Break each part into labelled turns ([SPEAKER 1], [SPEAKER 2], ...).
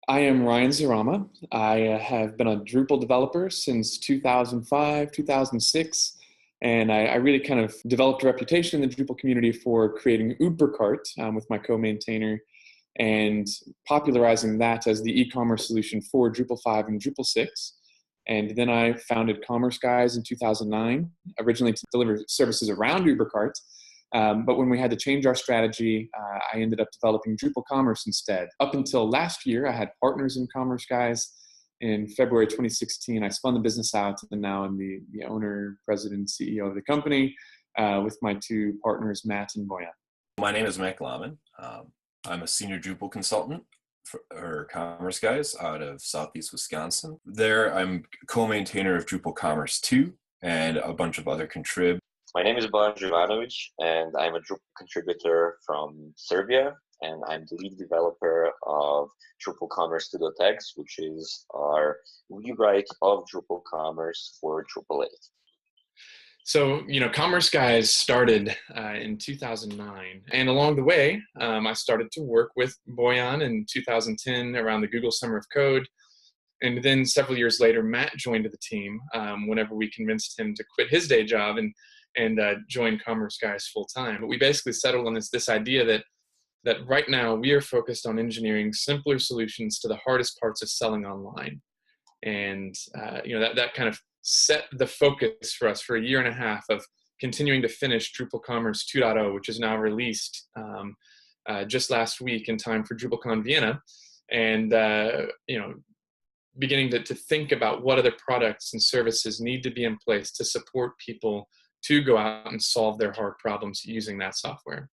[SPEAKER 1] I am Ryan Zarama. I have been a Drupal developer since 2005, 2006, and I really kind of developed a reputation in the Drupal community for creating UberCart with my co-maintainer and popularizing that as the e-commerce solution for Drupal 5 and Drupal 6. And then I founded Commerce Guys in 2009, originally to deliver services around UberCart. But when we had to change our strategy, I ended up developing Drupal Commerce instead. Up until last year, I had partners in Commerce Guys. In February 2016, I spun the business out, and now I'm the owner, president, CEO of the company with my two partners, Matt and Boyan.
[SPEAKER 2] My name is Matt Glaman. I'm a senior Drupal consultant for Commerce Guys out of Southeast Wisconsin. There, I'm co-maintainer of Drupal Commerce 2 and a bunch of other contrib.
[SPEAKER 3] My name is Bojan Jovanovic, and I'm a Drupal contributor from Serbia, and I'm the lead developer of Drupal Commerce 2.x, which is our rewrite of Drupal Commerce for Drupal 8.
[SPEAKER 1] So, Commerce Guys started in 2009. And along the way, I started to work with Boyan in 2010 around the Google Summer of Code. And then several years later, Matt joined the team whenever we convinced him to quit his day job and join Commerce Guys full time. But we basically settled on this idea that right now we are focused on engineering simpler solutions to the hardest parts of selling online. And that kind of set the focus for us for a year and a half of continuing to finish Drupal Commerce 2.0, which is now released just last week in time for DrupalCon Vienna, and beginning to think about what other products and services need to be in place to support people to go out and solve their hard problems using that software.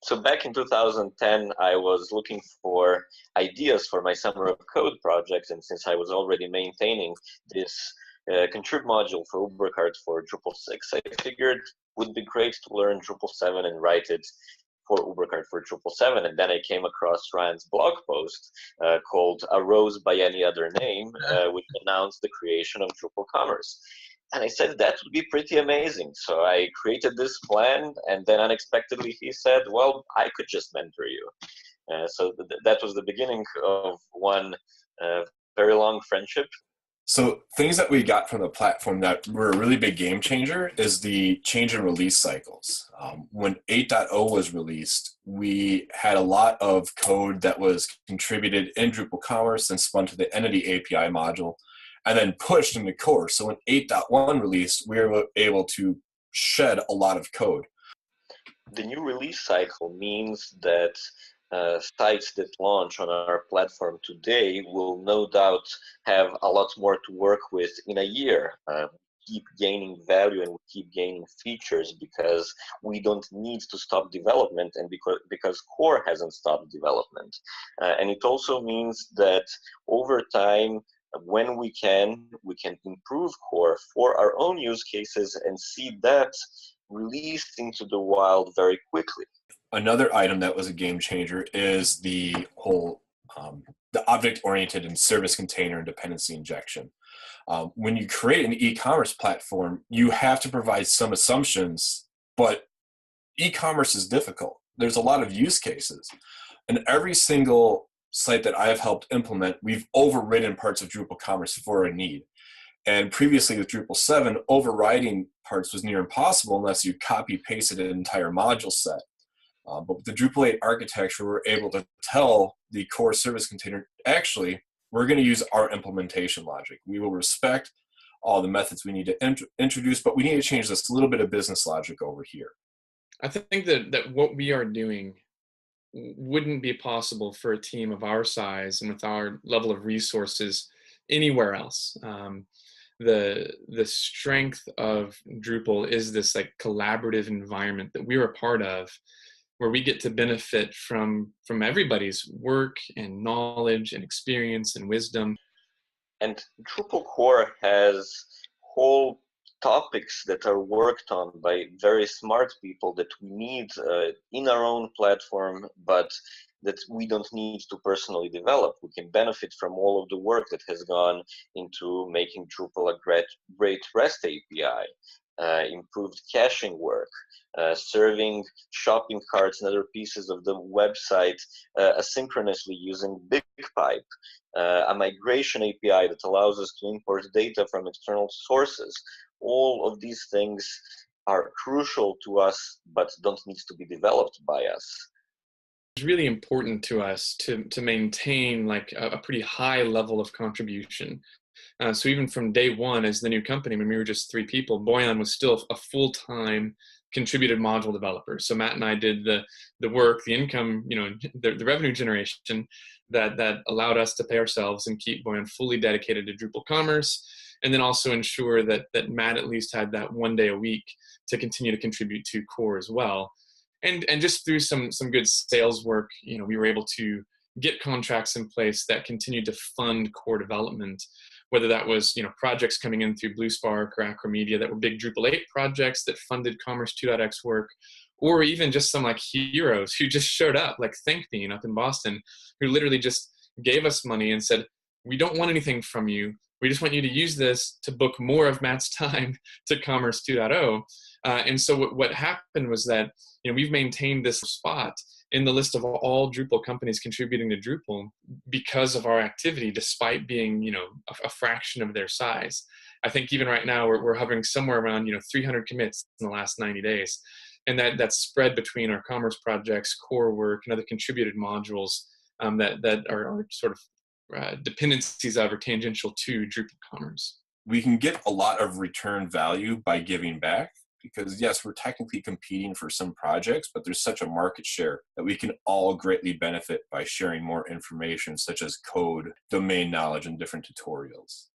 [SPEAKER 3] So back in 2010, I was looking for ideas for my Summer of Code project, and since I was already maintaining this contrib module for UberCart for Drupal 6, I figured it would be great to learn Drupal 7 and write it for UberCart for Drupal 7. And then I came across Ryan's blog post called A Rose by Any Other Name, which announced the creation of Drupal Commerce. And I said that would be pretty amazing. So I created this plan, and then unexpectedly he said, well, I could just mentor you. So that was the beginning of one very long friendship.
[SPEAKER 2] So things that we got from the platform that were a really big game changer is the change in release cycles. When 8.0 was released, we had a lot of code that was contributed in Drupal Commerce and spun to the Entity API module and then pushed into core. So when 8.1 released, we were able to shed a lot of code.
[SPEAKER 3] The new release cycle means that sites that launch on our platform today will no doubt have a lot more to work with in a year. Keep gaining value and we keep gaining features because we don't need to stop development, and because core hasn't stopped development. And it also means that over time, when we can improve core for our own use cases and see that released into the wild very quickly.
[SPEAKER 2] Another item that was a game changer is the whole the object-oriented and service container and dependency injection. When you create an e-commerce platform, you have to provide some assumptions, but e-commerce is difficult. There's a lot of use cases, and every single site that I've helped implement, we've overridden parts of Drupal Commerce for a need. And previously with Drupal 7, overriding parts was near impossible unless you copy-pasted an entire module set. But with the Drupal 8 architecture, we're able to tell the core service container, actually, we're going to use our implementation logic. We will respect all the methods we need to introduce, but we need to change this little bit of business logic over here.
[SPEAKER 1] I think that what we are doing wouldn't be possible for a team of our size and with our level of resources anywhere else. The strength of Drupal is this like collaborative environment that we're a part of, where we get to benefit from everybody's work and knowledge and experience and wisdom.
[SPEAKER 3] And Drupal core has whole topics that are worked on by very smart people that we need in our own platform, but that we don't need to personally develop. We can benefit from all of the work that has gone into making Drupal a great REST API. improved caching work, serving shopping carts and other pieces of the website asynchronously using BigPipe, a migration API that allows us to import data from external sources. All of these things are crucial to us, but don't need to be developed by us.
[SPEAKER 1] It's really important to us to maintain like a pretty high level of contribution. So even from day one as the new company, when we were just 3 people, Boyan was still a full-time contributed module developer. So Matt and I did the work, the income, the revenue generation that allowed us to pay ourselves and keep Boyan fully dedicated to Drupal commerce, and then also ensure that Matt at least had that 1 day a week to continue to contribute to core as well. And just through some good sales work, we were able to get contracts in place that continued to fund core development, whether that was projects coming in through BlueSpark or Acromedia that were big Drupal 8 projects that funded Commerce 2.x work, or even just some like heroes who just showed up, like ThinkBean up in Boston, who literally just gave us money and said, we don't want anything from you. We just want you to use this to book more of Matt's time to Commerce 2.0. And so what happened was that we've maintained this spot in the list of all Drupal companies contributing to Drupal because of our activity, despite being a fraction of their size. I think even right now we're hovering somewhere around 300 commits in the last 90 days, and that's spread between our commerce projects, core work, and other contributed modules that are sort of dependencies of or tangential to Drupal commerce.
[SPEAKER 2] We can get a lot of return value by giving back, because yes, we're technically competing for some projects, but there's such a market share that we can all greatly benefit by sharing more information, such as code, domain knowledge, and different tutorials.